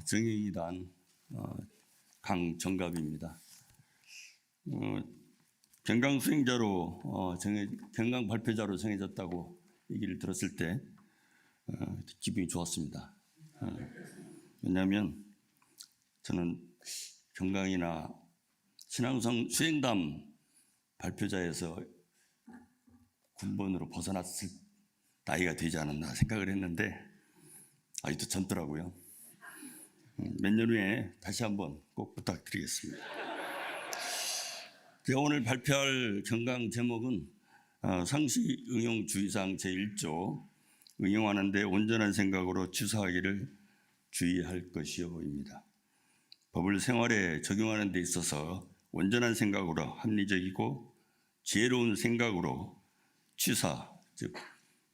정의당 강정갑입니다. 경강 수행자로 경강 발표자로 정해졌다고 얘기를 들었을 때 기분이 좋았습니다. 왜냐하면 저는 경강이나 신앙성 수행담 발표자에서 군번으로 벗어났을 나이가 되지 않았나 생각을 했는데 아직도 젊더라고요. 몇 년 후에 다시 한번 꼭 부탁드리겠습니다. 제가 오늘 발표할 경강 제목은 상시 응용주의상 제1조 응용하는 데 온전한 생각으로 취사하기를 주의할 것이요입니다. 법을 생활에 적용하는 데 있어서 온전한 생각으로 합리적이고 지혜로운 생각으로 취사, 즉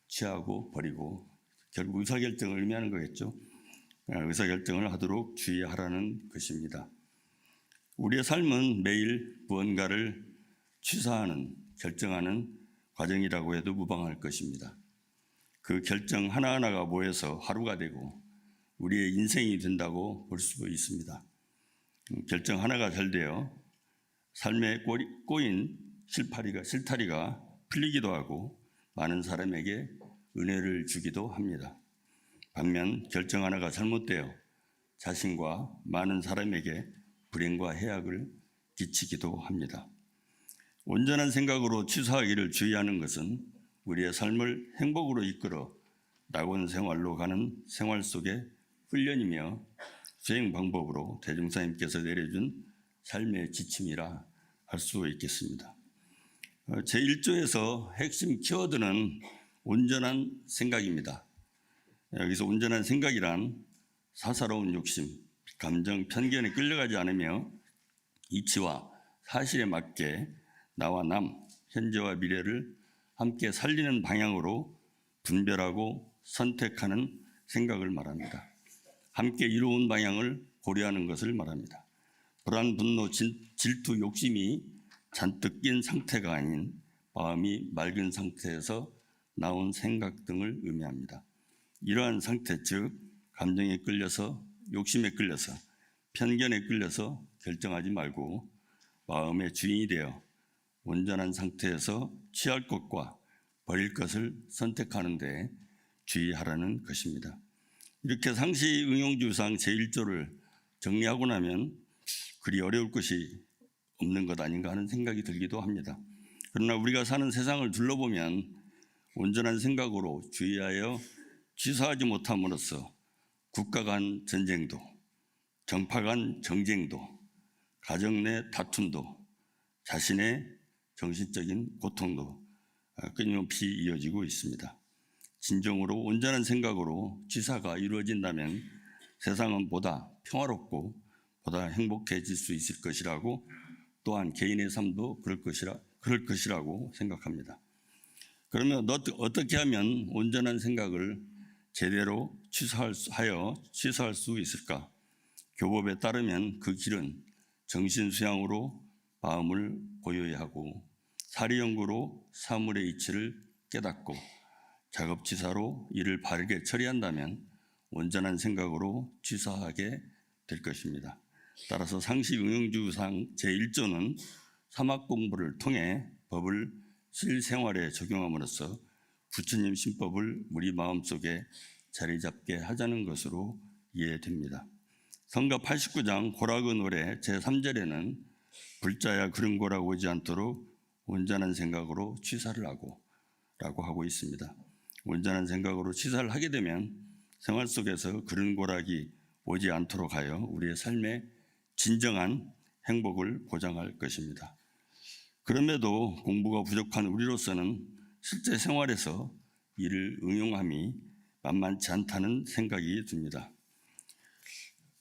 취하고 버리고 결국 의사결정을 의미하는 거겠죠. 의사결정을 하도록 주의하라는 것입니다. 우리의 삶은 매일 무언가를 취사하는, 결정하는 과정이라고 해도 무방할 것입니다. 그 결정 하나하나가 모여서 하루가 되고 우리의 인생이 된다고 볼 수 있습니다. 결정 하나가 잘 되어 삶에 꼬인 실타리가 풀리기도 하고 많은 사람에게 은혜를 주기도 합니다. 반면 결정 하나가 잘못되어 자신과 많은 사람에게 불행과 해악을 끼치기도 합니다. 온전한 생각으로 취사하기를 주의하는 것은 우리의 삶을 행복으로 이끌어 낙원 생활로 가는 생활 속의 훈련이며 수행 방법으로 대종사님께서 내려준 삶의 지침이라 할 수 있겠습니다. 제1조에서 핵심 키워드는 온전한 생각입니다. 여기서 온전한 생각이란 사사로운 욕심, 감정, 편견에 끌려가지 않으며 이치와 사실에 맞게 나와 남, 현재와 미래를 함께 살리는 방향으로 분별하고 선택하는 생각을 말합니다. 함께 이루어온 방향을 고려하는 것을 말합니다. 불안, 분노, 질투, 욕심이 잔뜩 낀 상태가 아닌 마음이 맑은 상태에서 나온 생각 등을 의미합니다. 이러한 상태, 즉 감정에 끌려서, 욕심에 끌려서, 편견에 끌려서 결정하지 말고 마음의 주인이 되어 온전한 상태에서 취할 것과 버릴 것을 선택하는 데 주의하라는 것입니다. 이렇게 상시 응용주의상 제1조를 정리하고 나면 그리 어려울 것이 없는 것 아닌가 하는 생각이 들기도 합니다. 그러나 우리가 사는 세상을 둘러보면 온전한 생각으로 주의하여 취사하지 못함으로써 국가 간 전쟁도, 정파 간 정쟁도, 가정 내 다툼도, 자신의 정신적인 고통도 끊임없이 이어지고 있습니다. 진정으로 온전한 생각으로 취사가 이루어진다면 세상은 보다 평화롭고 보다 행복해질 수 있을 것이라고, 또한 개인의 삶도 그럴 것이라고 생각합니다. 그러면 어떻게 하면 온전한 생각을 제대로 취사할 수 있을까? 교법에 따르면 그 길은 정신수양으로 마음을 고요히 하고 사리연구로 사물의 이치를 깨닫고 작업치사로 이를 바르게 처리한다면 온전한 생각으로 취사하게 될 것입니다. 따라서 상시 응용주의상 제1조는 사막 공부를 통해 법을 실생활에 적용함으로써 부처님 신법을 우리 마음속에 자리 잡게 하자는 것으로 이해됩니다. 성가 89장 고락의 노래 제3절에는 불자야 그런 고락 오지 않도록 온전한 생각으로 취사를 라고 하고 있습니다. 온전한 생각으로 취사를 하게 되면 생활 속에서 그런 고락이 오지 않도록 하여 우리의 삶에 진정한 행복을 보장할 것입니다. 그럼에도 공부가 부족한 우리로서는 실제 생활에서 이를 응용함이 만만치 않다는 생각이 듭니다.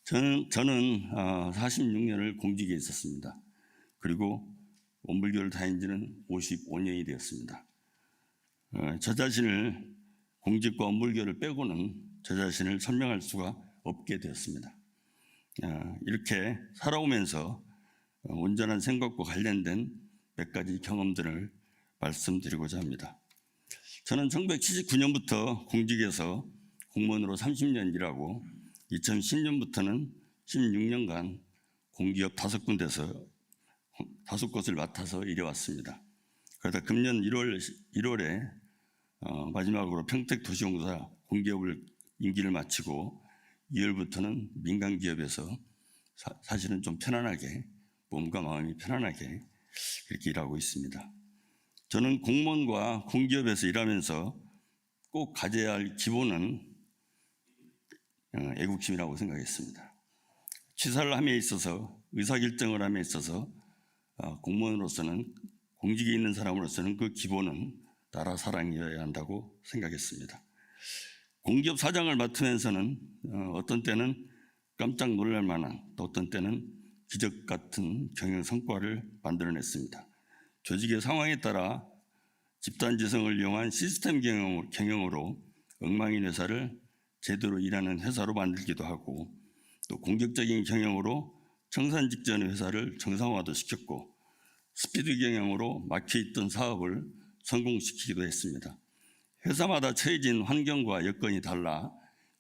저는 46년을 공직에 있었습니다. 그리고 원불교를 다닌 지는 55년이 되었습니다. 저 자신을, 공직과 원불교를 빼고는 저 자신을 설명할 수가 없게 되었습니다. 이렇게 살아오면서 온전한 생각과 관련된 몇 가지 경험들을 말씀드리고자 합니다. 저는 1979년부터 공직에서 공무원으로 30년 일하고 2010년부터는 16년간 공기업 5곳을 맡아서 일해왔습니다. 그러다 금년 1월에 마지막으로 평택도시공사 공기업을 임기를 마치고 2월부터는 민간기업에서 사실은 좀 편안하게, 몸과 마음이 편안하게 이렇게 일하고 있습니다. 저는 공무원과 공기업에서 일하면서 꼭 가져야 할 기본은 애국심이라고 생각했습니다. 취사를 함에 있어서, 의사결정을 함에 있어서 공무원으로서는, 공직에 있는 사람으로서는 그 기본은 나라 사랑이어야 한다고 생각했습니다. 공기업 사장을 맡으면서는 어떤 때는 깜짝 놀랄 만한, 또 어떤 때는 기적 같은 경영 성과를 만들어냈습니다. 조직의 상황에 따라 집단지성을 이용한 시스템 경영으로 엉망인 회사를 제대로 일하는 회사로 만들기도 하고, 또 공격적인 경영으로 청산 직전의 회사를 정상화도 시켰고, 스피드 경영으로 막혀있던 사업을 성공시키기도 했습니다. 회사마다 처해진 환경과 여건이 달라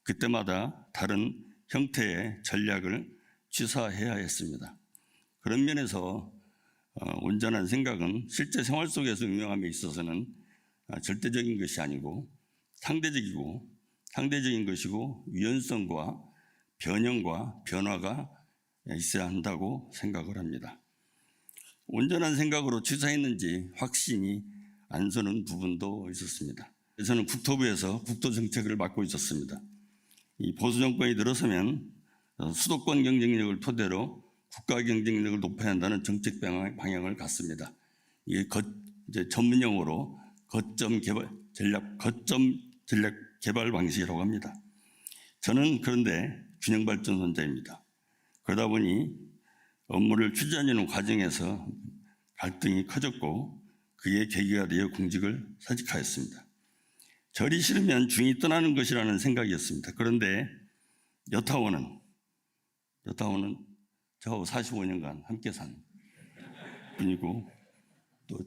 그때마다 다른 형태의 전략을 취사해야 했습니다. 그런 면에서 온전한 생각은 실제 생활 속에서 응용함에 있어서는 절대적인 것이 아니고 상대적인 것이고, 유연성과 변형과 변화가 있어야 한다고 생각을 합니다. 온전한 생각으로 취사했는지 확신이 안 서는 부분도 있었습니다. 저는 국토부에서 국토정책을 맡고 있었습니다. 이 보수 정권이 들어서면 수도권 경쟁력을 토대로 국가 경쟁력을 높여야 한다는 정책 방향을 갖습니다. 이게 이제 전문용어로 거점 전략 개발 방식이라고 합니다. 저는 그런데 균형 발전론자입니다. 그러다 보니 업무를 추진하는 과정에서 갈등이 커졌고, 그게 계기가 되어 공직을 사직하였습니다. 절이 싫으면 중이 떠나는 것이라는 생각이었습니다. 그런데 여타원은 저하고 45년간 함께 산 분이고, 또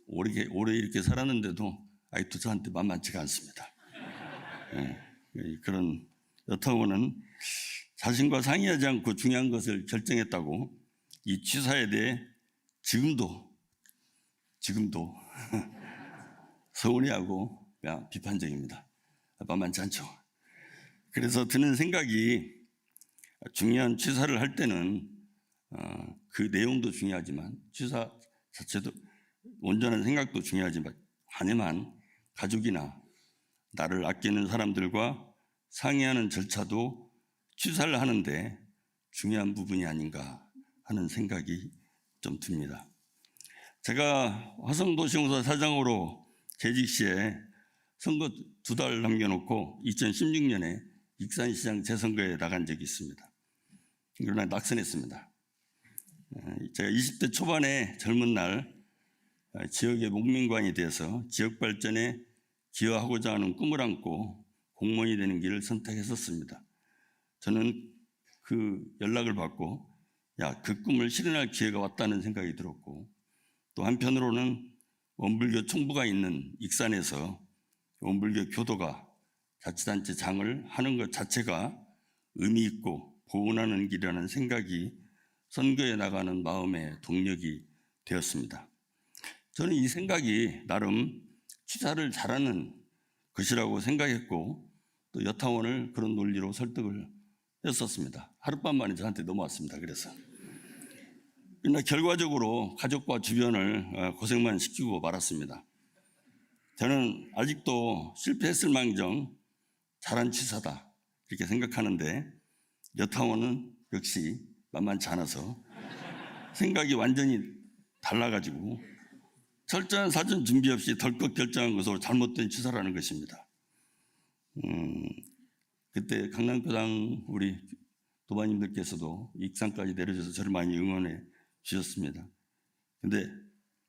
오래 이렇게 살았는데도 아직도 저한테 만만치가 않습니다. 그런 여타원은 자신과 상의하지 않고 중요한 것을 결정했다고 이 취사에 대해 지금도 서운해하고 비판적입니다. 만만치 않죠. 그래서 드는 생각이, 중요한 취사를 할 때는 그 내용도 중요하지만 취사 자체도, 온전한 생각도 중요하지만 가족이나 나를 아끼는 사람들과 상의하는 절차도 취사를 하는데 중요한 부분이 아닌가 하는 생각이 좀 듭니다. 제가 화성도시공사 사장으로 재직 시에 선거 2달 남겨놓고 2016년에 익산시장 재선거에 나간 적이 있습니다. 그러나 낙선했습니다. 제가 20대 초반에 젊은 날 지역의 목민관이 돼서 지역 발전에 기여하고자 하는 꿈을 안고 공무원이 되는 길을 선택했었습니다. 저는 그 연락을 받고 그 꿈을 실현할 기회가 왔다는 생각이 들었고, 또 한편으로는 원불교 총부가 있는 익산에서 원불교 교도가 자치단체 장을 하는 것 자체가 의미 있고 보은하는 길이라는 생각이 선거에 나가는 마음의 동력이 되었습니다. 저는 이 생각이 나름 취사를 잘하는 것이라고 생각했고, 또 여타원을 그런 논리로 설득을 했었습니다. 하룻밤 만에 저한테 넘어왔습니다. 그러나 결과적으로 가족과 주변을 고생만 시키고 말았습니다. 저는 아직도 실패했을 망정 잘한 취사다 이렇게 생각하는데, 여타원은 역시 만만치 않아서 생각이 완전히 달라가지고 철저한 사전 준비 없이 덜컥 결정한 것으로 잘못된 취사라는 것입니다. 그때 강남교당 우리 도반님들께서도 익산까지 내려줘서 저를 많이 응원해 주셨습니다. 근데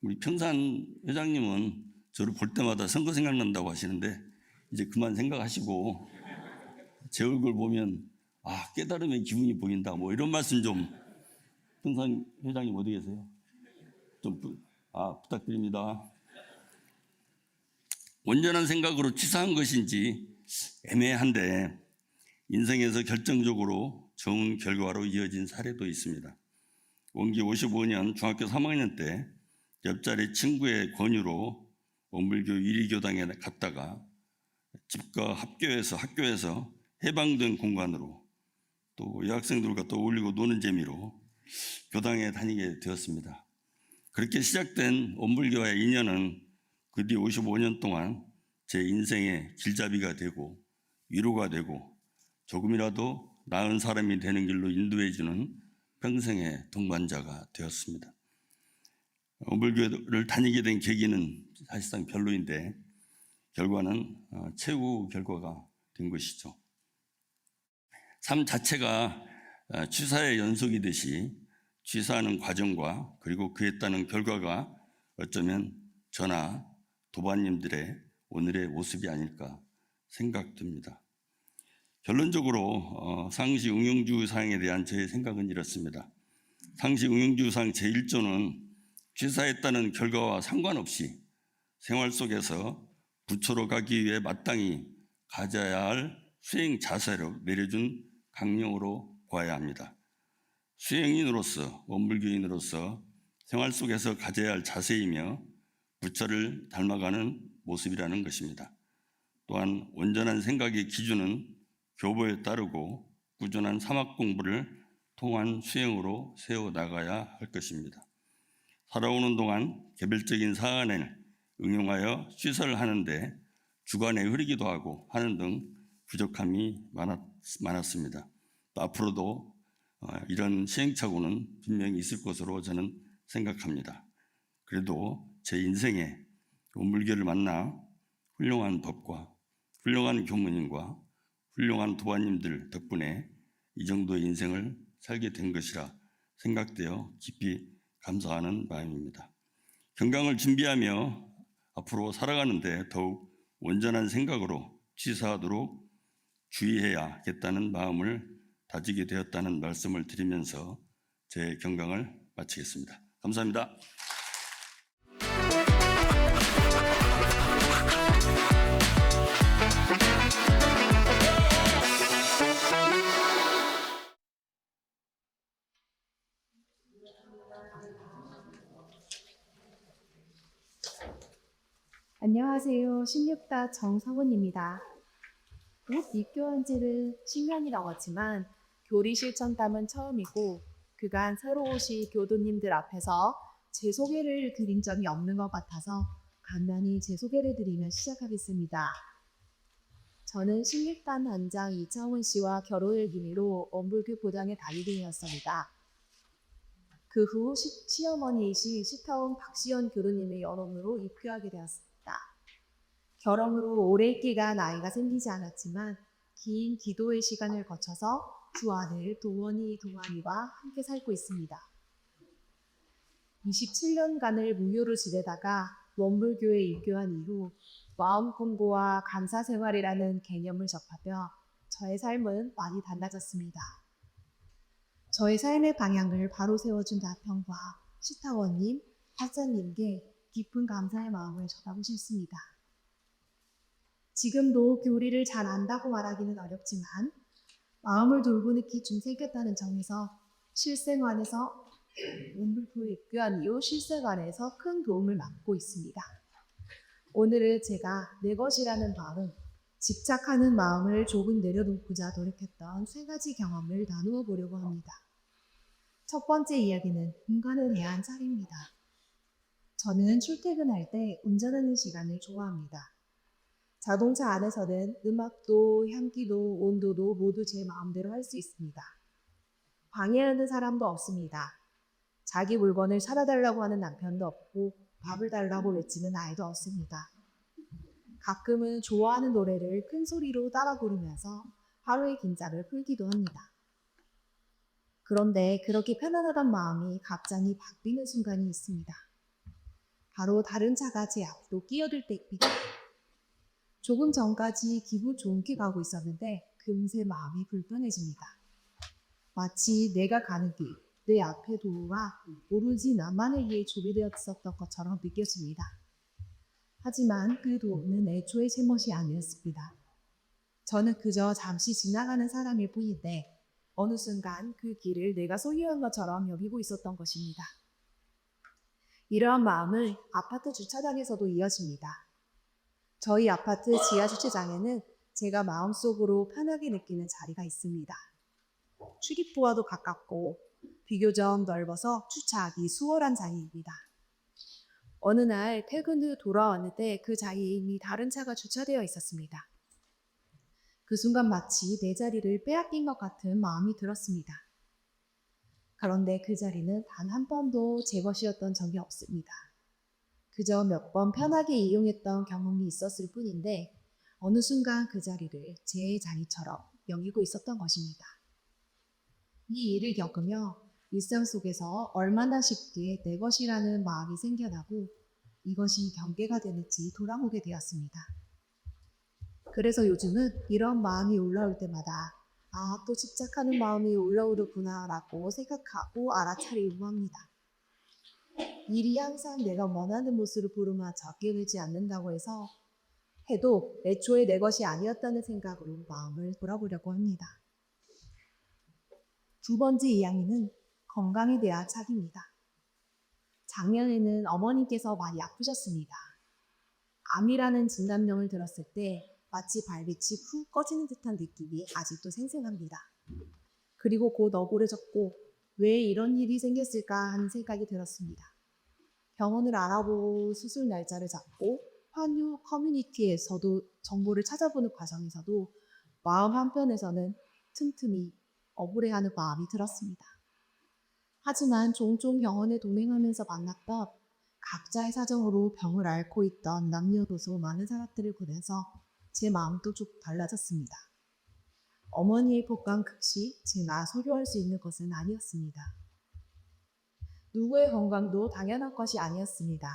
우리 평산 회장님은 저를 볼 때마다 선거 생각난다고 하시는데, 이제 그만 생각하시고 제 얼굴 보면 깨달음의 기분이 보인다 이런 말씀 좀, 평산 회장님 어디 계세요? 좀 부탁드립니다. 온전한 생각으로 취사한 것인지 애매한데, 인생에서 결정적으로 좋은 결과로 이어진 사례도 있습니다. 원기 55년 중학교 3학년 때 옆자리 친구의 권유로 원불교 유리교당에 갔다가 집과 학교에서 해방된 공간으로 또 여학생들과 또 어울리고 노는 재미로 교당에 다니게 되었습니다. 그렇게 시작된 원불교와의 인연은 그 뒤 55년 동안 제 인생의 길잡이가 되고 위로가 되고 조금이라도 나은 사람이 되는 길로 인도해주는 평생의 동반자가 되었습니다. 원불교를 다니게 된 계기는 사실상 별로인데 결과는 최후 결과가 된 것이죠. 삶 자체가 취사의 연속이듯이 취사하는 과정과 그리고 그에 따른 결과가 어쩌면 저나 도반님들의 오늘의 모습이 아닐까 생각됩니다. 결론적으로 상시 응용주의사항에 대한 제 생각은 이렇습니다. 상시 응용주의사항 제1조는 취사에 따른 결과와 상관없이 생활 속에서 부처로 가기 위해 마땅히 가져야 할 수행 자세로 내려준 강령으로 봐야 합니다. 수행인으로서 원불교인으로서 생활 속에서 가져야 할 자세이며 부처를 닮아가는 모습이라는 것입니다. 또한 온전한 생각의 기준은 교보에 따르고 꾸준한 사막 공부를 통한 수행으로 세워나가야 할 것입니다. 살아오는 동안 개별적인 사안을 응용하여 취사를 하는데 주관에 흐르기도 하고 하는 등 부족함이 많았습니다. 또 앞으로도 이런 시행착오는 분명히 있을 것으로 저는 생각합니다. 그래도 제 인생에 원불교를 만나 훌륭한 법과 훌륭한 교무님과 훌륭한 도반님들 덕분에 이 정도의 인생을 살게 된 것이라 생각되어 깊이 감사하는 마음입니다. 건강을 준비하며 앞으로 살아가는데 더욱 온전한 생각으로 취사하도록 주의해야겠다는 마음을 다지게 되었다는 말씀을 드리면서 제 경강을 마치겠습니다. 감사합니다. 안녕하세요. 16다 정성훈입니다. 곧 입교한 지는 10년이 넘었지만 교리 실천담은 처음이고 그간 새로 오실 교도님들 앞에서 제 소개를 드린 적이 없는 것 같아서 간단히 제 소개를 드리며 시작하겠습니다. 저는 16단 단장 이창훈 씨와 결혼을 기미로 원불교 보장에 다니게 되었습니다. 그 후 시어머니이신 시타원 박시연 교도님의 연원으로 입교하게 되었습니다. 결혼으로 오랜 기간 아이가 생기지 않았지만 긴 기도의 시간을 거쳐서 두 아들 도원이와 함께 살고 있습니다. 27년간을 무교를 지내다가 원불교에 입교한 이후 마음 공부와 감사 생활이라는 개념을 접하며 저의 삶은 많이 달라졌습니다. 저의 삶의 방향을 바로 세워준 다평과 시타원님, 학자님께 깊은 감사의 마음을 전하고 싶습니다. 지금도 교리를 잘 안다고 말하기는 어렵지만 마음을 돌보느끼 좀 생겼다는 점에서 실생활에서 원불교에 입교한 이후 실생활에서 큰 도움을 받고 있습니다. 오늘은 제가 내 것이라는 마음, 집착하는 마음을 조금 내려놓고자 노력했던 세 가지 경험을 나누어 보려고 합니다. 첫 번째 이야기는 인간을 대한 차례입니다. 저는 출퇴근할 때 운전하는 시간을 좋아합니다. 자동차 안에서는 음악도 향기도 온도도 모두 제 마음대로 할 수 있습니다. 방해하는 사람도 없습니다. 자기 물건을 사다 달라고 하는 남편도 없고 밥을 달라고 외치는 아이도 없습니다. 가끔은 좋아하는 노래를 큰 소리로 따라 부르면서 하루의 긴장을 풀기도 합니다. 그런데 그렇게 편안하던 마음이 갑자기 바뀌는 순간이 있습니다. 바로 다른 차가 제 앞으로 끼어들 때입니다. 조금 전까지 기분 좋게 가고 있었는데 금세 마음이 불편해집니다. 마치 내가 가는 길, 내 앞에 도로가 오로지 나만을 위해 조비되었었던 것처럼 느껴집니다. 하지만 그 도로는 애초에 제 멋이 아니었습니다. 저는 그저 잠시 지나가는 사람일 뿐인데 어느 순간 그 길을 내가 소유한 것처럼 여기고 있었던 것입니다. 이러한 마음을 아파트 주차장에서도 이어집니다. 저희 아파트 지하 주차장에는 제가 마음속으로 편하게 느끼는 자리가 있습니다. 출입구와도 가깝고 비교적 넓어서 주차하기 수월한 자리입니다. 어느 날 퇴근 후 돌아왔는데 그 자리에 이미 다른 차가 주차되어 있었습니다. 그 순간 마치 내 자리를 빼앗긴 것 같은 마음이 들었습니다. 그런데 그 자리는 단 한 번도 제 것이었던 적이 없습니다. 그저 몇 번 편하게 이용했던 경험이 있었을 뿐인데 어느 순간 그 자리를 제 자리처럼 여기고 있었던 것입니다. 이 일을 겪으며 일상 속에서 얼마나 쉽게 내 것이라는 마음이 생겨나고 이것이 경계가 되는지 돌아보게 되었습니다. 그래서 요즘은 이런 마음이 올라올 때마다 또 집착하는 마음이 올라오르구나 라고 생각하고 알아차리려고 합니다. 일이 항상 내가 원하는 모습으로 부르마 적게 되지 않는다고 해도 애초에 내 것이 아니었다는 생각으로 마음을 돌아보려고 합니다. 두 번째 이야기는 건강에 대한 착입니다. 작년에는 어머님께서 많이 아프셨습니다. 암이라는 진단명을 들었을 때 마치 발빛이 푹 꺼지는 듯한 느낌이 아직도 생생합니다. 그리고 곧 억울해졌고 왜 이런 일이 생겼을까 하는 생각이 들었습니다. 병원을 알아보고 수술 날짜를 잡고 환유 커뮤니티에서도 정보를 찾아보는 과정에서도 마음 한편에서는 틈틈이 억울해하는 마음이 들었습니다. 하지만 종종 병원에 동행하면서 만났던 각자의 사정으로 병을 앓고 있던 남녀노소 많은 사람들을 보면서 제 마음도 좀 달라졌습니다. 어머니의 복강 극시 제가 소유할 수 있는 것은 아니었습니다. 누구의 건강도 당연한 것이 아니었습니다.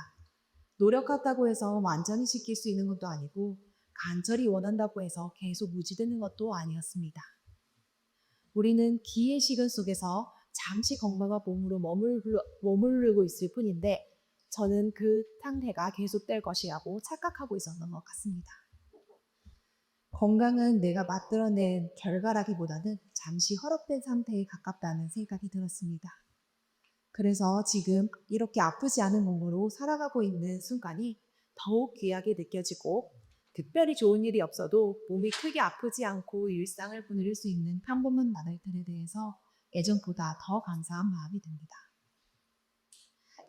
노력한다고 해서 완전히 지킬 수 있는 것도 아니고 간절히 원한다고 해서 계속 유지되는 것도 아니었습니다. 우리는 기의 시간 속에서 잠시 건강한 몸으로 머무르고 있을 뿐인데 저는 그 상태가 계속될 것이라고 착각하고 있었던 것 같습니다. 건강은 내가 만들어낸 결과라기보다는 잠시 허락된 상태에 가깝다는 생각이 들었습니다. 그래서 지금 이렇게 아프지 않은 몸으로 살아가고 있는 순간이 더욱 귀하게 느껴지고 특별히 좋은 일이 없어도 몸이 크게 아프지 않고 일상을 보낼 수 있는 평범한 나날들에 대해서 예전보다 더 감사한 마음이 듭니다.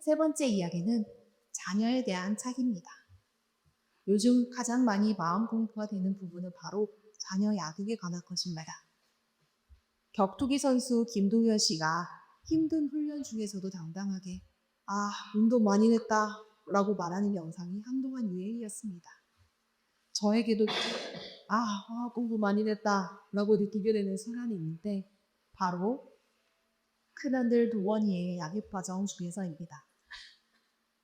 세 번째 이야기는 자녀에 대한 착입니다. 요즘 가장 많이 마음 공부가 되는 부분은 바로 자녀 양육에 관한 것입니다. 격투기 선수 김동현 씨가 힘든 훈련 중에서도 당당하게 운동 많이 했다 라고 말하는 영상이 한동안 유행이었습니다. 저에게도 공부 많이 했다 라고 느끼게 되는 순간이 있는데 바로 큰아들 도원이의 양육 과정 중에서입니다.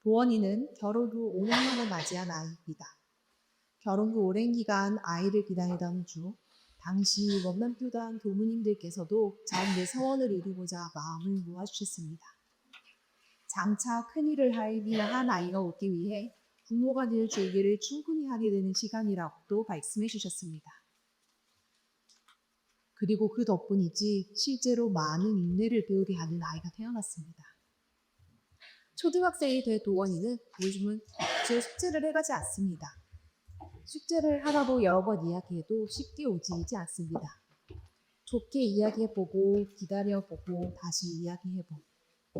도원이는 결혼 후 5년만에 맞이한 아이입니다. 결혼 후 오랜 기간 아이를 기다리던 중 당시 원남교단 교무님들께서도 자신의 서원을 이루고자 마음을 모아주셨습니다. 장차 큰일을 한 아이가 오기 위해 부모가 늘 줄기를 충분히 하게 되는 시간이라고도 말씀해 주셨습니다. 그리고 그 덕분이지 실제로 많은 인내를 배우게 하는 아이가 태어났습니다. 초등학생이 된 도원이는 요즘은 제 숙제를 해가지 않습니다. 숙제를 하라고 여러 번 이야기해도 쉽게 오지지 않습니다. 좋게 이야기해보고 기다려보고 다시 이야기해보고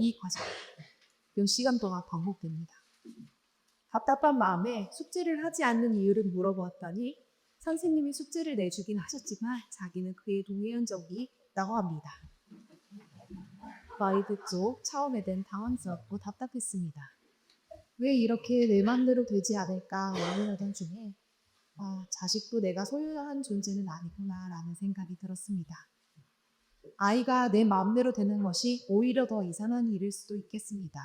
이 과정 몇 시간 동안 반복됩니다. 답답한 마음에 숙제를 하지 않는 이유를 물어보았더니 선생님이 숙제를 내주긴 하셨지만 자기는 그에 동의한 적이 있다고 합니다. 말이 듣고 처음에는 당황스럽고 답답했습니다. 왜 이렇게 내 맘대로 되지 않을까 고민하던 중에 자식도 내가 소유한 존재는 아니구나 라는 생각이 들었습니다. 아이가 내 마음대로 되는 것이 오히려 더 이상한 일일 수도 있겠습니다.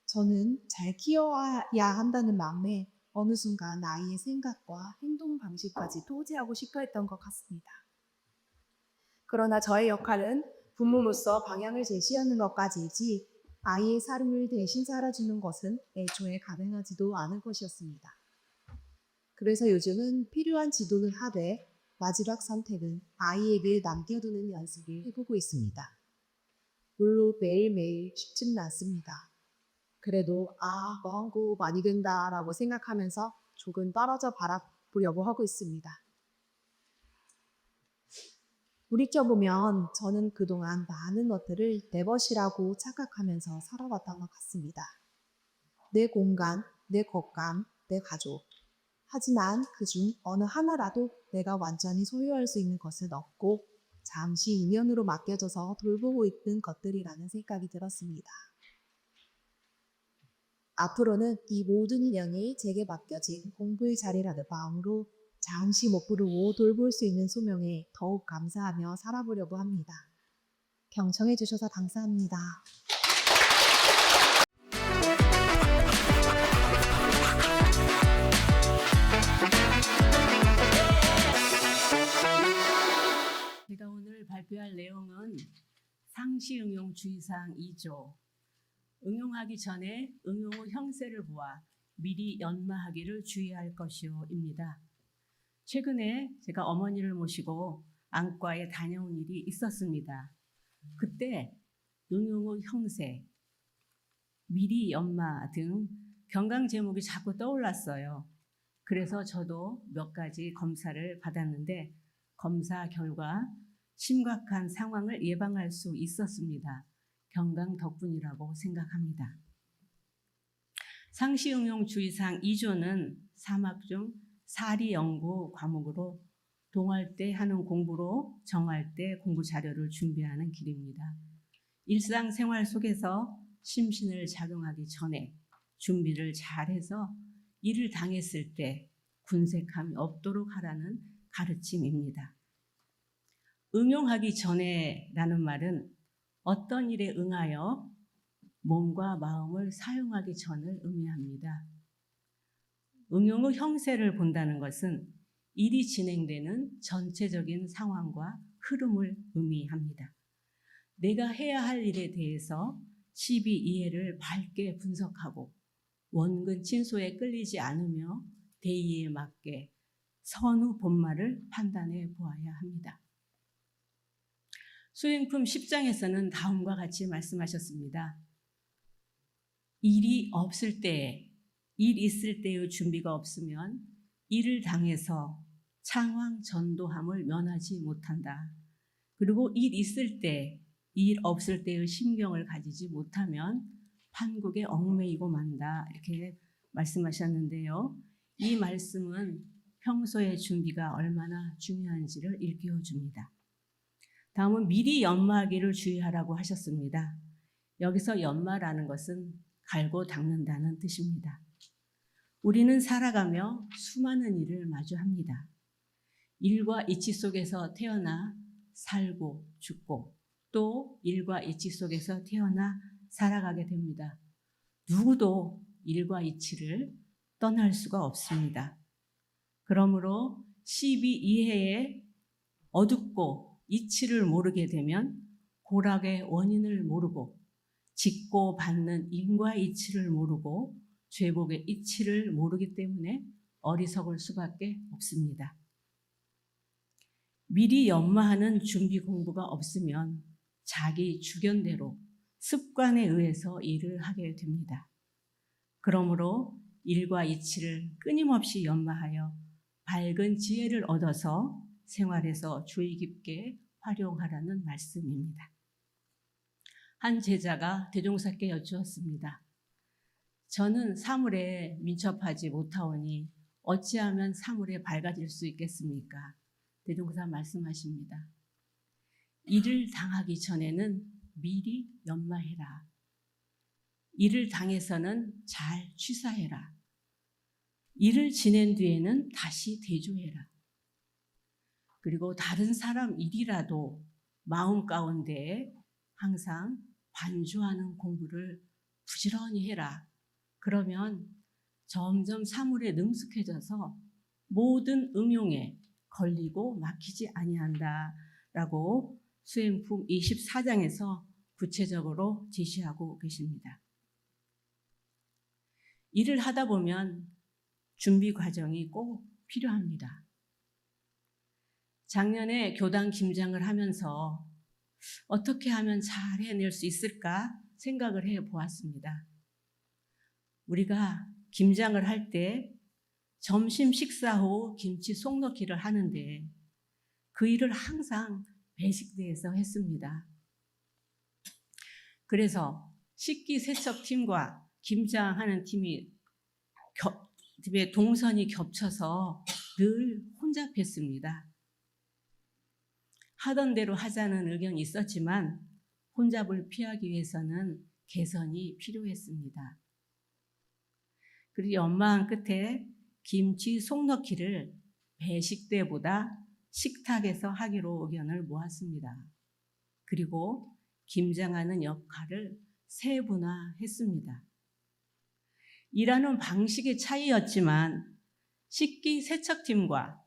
저는 잘 키워야 한다는 마음에 어느 순간 아이의 생각과 행동 방식까지 통제하고 싶어 했던 것 같습니다. 그러나 저의 역할은 부모로서 방향을 제시하는 것까지이지 아이의 삶을 대신 살아주는 것은 애초에 가능하지도 않은 것이었습니다. 그래서 요즘은 필요한 지도는 하되 마지막 선택은 아이에게 남겨두는 연습을 해보고 있습니다. 물론 매일매일 쉽지는 않습니다. 그래도 광고 많이 된다라고 생각하면서 조금 떨어져 바라보려고 하고 있습니다. 돌이켜보면 저는 그동안 많은 것들을 내 것이라고 착각하면서 살아왔던 것 같습니다. 내 공간, 내 것감, 내 가족. 하지만 그중 어느 하나라도 내가 완전히 소유할 수 있는 것은 없고 잠시 인연으로 맡겨져서 돌보고 있는 것들이라는 생각이 들었습니다. 앞으로는 이 모든 인연이 제게 맡겨진 공부의 자리라는 마음으로 잠시 못 부르고 돌볼 수 있는 소명에 더욱 감사하며 살아보려고 합니다. 경청해 주셔서 감사합니다. 제가 오늘 발표할 내용은 상시응용주의사항 2조 응용하기 전에 응용 후 형세를 보아 미리 연마하기를 주의할 것이오입니다. 최근에 제가 어머니를 모시고 안과에 다녀온 일이 있었습니다. 그때 응용 후 형세, 미리 연마 등 경강 제목이 자꾸 떠올랐어요. 그래서 저도 몇 가지 검사를 받았는데 검사 결과 심각한 상황을 예방할 수 있었습니다. 경강 덕분이라고 생각합니다. 상시응용주의사항 2조는 3학 중 사리 연구 과목으로 동할 때 하는 공부로 정할 때 공부 자료를 준비하는 길입니다. 일상생활 속에서 심신을 작용하기 전에 준비를 잘해서 일을 당했을 때 군색함이 없도록 하라는 가르침입니다. 응용하기 전에라는 말은 어떤 일에 응하여 몸과 마음을 사용하기 전을 의미합니다. 응용 후 형세를 본다는 것은 일이 진행되는 전체적인 상황과 흐름을 의미합니다. 내가 해야 할 일에 대해서 시비 이해를 밝게 분석하고 원근 친소에 끌리지 않으며 대의에 맞게 선후 본말을 판단해 보아야 합니다. 수행품 10장에서는 다음과 같이 말씀하셨습니다. 일이 없을 때, 일 있을 때의 준비가 없으면 일을 당해서 창황 전도함을 면하지 못한다. 그리고 일 있을 때, 일 없을 때의 심경을 가지지 못하면 판국에 얽매이고 만다. 이렇게 말씀하셨는데요. 이 말씀은 평소의 준비가 얼마나 중요한지를 일깨워 줍니다. 다음은 미리 연마하기를 주의하라고 하셨습니다. 여기서 연마라는 것은 갈고 닦는다는 뜻입니다. 우리는 살아가며 수많은 일을 마주합니다. 일과 이치 속에서 태어나 살고 죽고 또 일과 이치 속에서 태어나 살아가게 됩니다. 누구도 일과 이치를 떠날 수가 없습니다. 그러므로 시비 이해에 어둡고 이치를 모르게 되면 고락의 원인을 모르고 짓고 받는 인과 이치를 모르고 죄복의 이치를 모르기 때문에 어리석을 수밖에 없습니다. 미리 연마하는 준비 공부가 없으면 자기 주견대로 습관에 의해서 일을 하게 됩니다. 그러므로 일과 이치를 끊임없이 연마하여 밝은 지혜를 얻어서 생활에서 주의 깊게 활용하라는 말씀입니다. 한 제자가 대종사께 여쭈었습니다. 저는 사물에 민첩하지 못하오니 어찌하면 사물에 밝아질 수 있겠습니까? 대종사 말씀하십니다. 일을 당하기 전에는 미리 연마해라. 일을 당해서는 잘 취사해라. 일을 지낸 뒤에는 다시 대조해라. 그리고 다른 사람 일이라도 마음 가운데에 항상 관주하는 공부를 부지런히 해라. 그러면 점점 사물에 능숙해져서 모든 응용에 걸리고 막히지 아니한다라고 수행품 24장에서 구체적으로 제시하고 계십니다. 일을 하다 보면 준비 과정이 꼭 필요합니다. 작년에 교당 김장을 하면서 어떻게 하면 잘 해낼 수 있을까 생각을 해 보았습니다. 우리가 김장을 할 때 점심 식사 후 김치 속 넣기를 하는데 그 일을 항상 배식대에서 했습니다. 그래서 식기세척팀과 김장하는 팀의 동선이 겹쳐서 늘 혼잡했습니다. 하던 대로 하자는 의견이 있었지만 혼잡을 피하기 위해서는 개선이 필요했습니다. 그리고 연마한 끝에 김치 속 넣기를 배식대보다 식탁에서 하기로 의견을 모았습니다. 그리고 김장하는 역할을 세분화했습니다. 일하는 방식의 차이였지만 식기세척팀과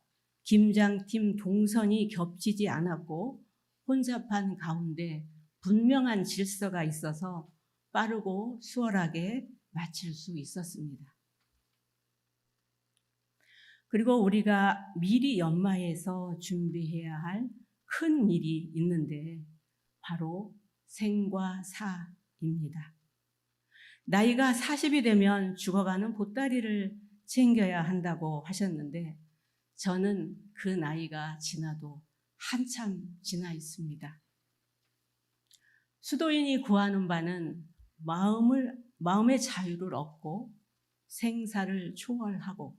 김장팀 동선이 겹치지 않았고 혼잡한 가운데 분명한 질서가 있어서 빠르고 수월하게 마칠 수 있었습니다. 그리고 우리가 미리 연마해서 준비해야 할 큰 일이 있는데 바로 생과 사입니다. 나이가 40이 되면 죽어가는 보따리를 챙겨야 한다고 하셨는데 저는 그 나이가 지나도 한참 지나 있습니다. 수도인이 구하는 바는 마음의 자유를 얻고 생사를 초월하고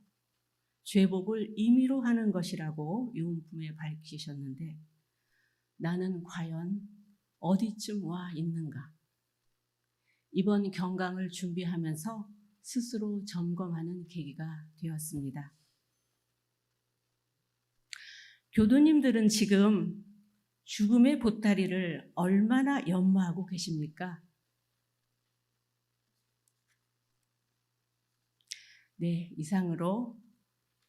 죄복을 임의로 하는 것이라고 유언품에 밝히셨는데 나는 과연 어디쯤 와 있는가? 이번 경강을 준비하면서 스스로 점검하는 계기가 되었습니다. 교도님들은 지금 죽음의 보따리를 얼마나 연마하고 계십니까? 네, 이상으로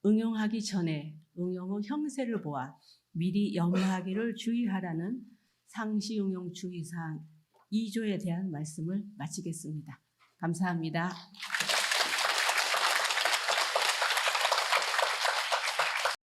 응용하기 전에 응용 후 형세를 보아 미리 연마하기를 주의하라는 상시응용 주의사항 2조에 대한 말씀을 마치겠습니다. 감사합니다.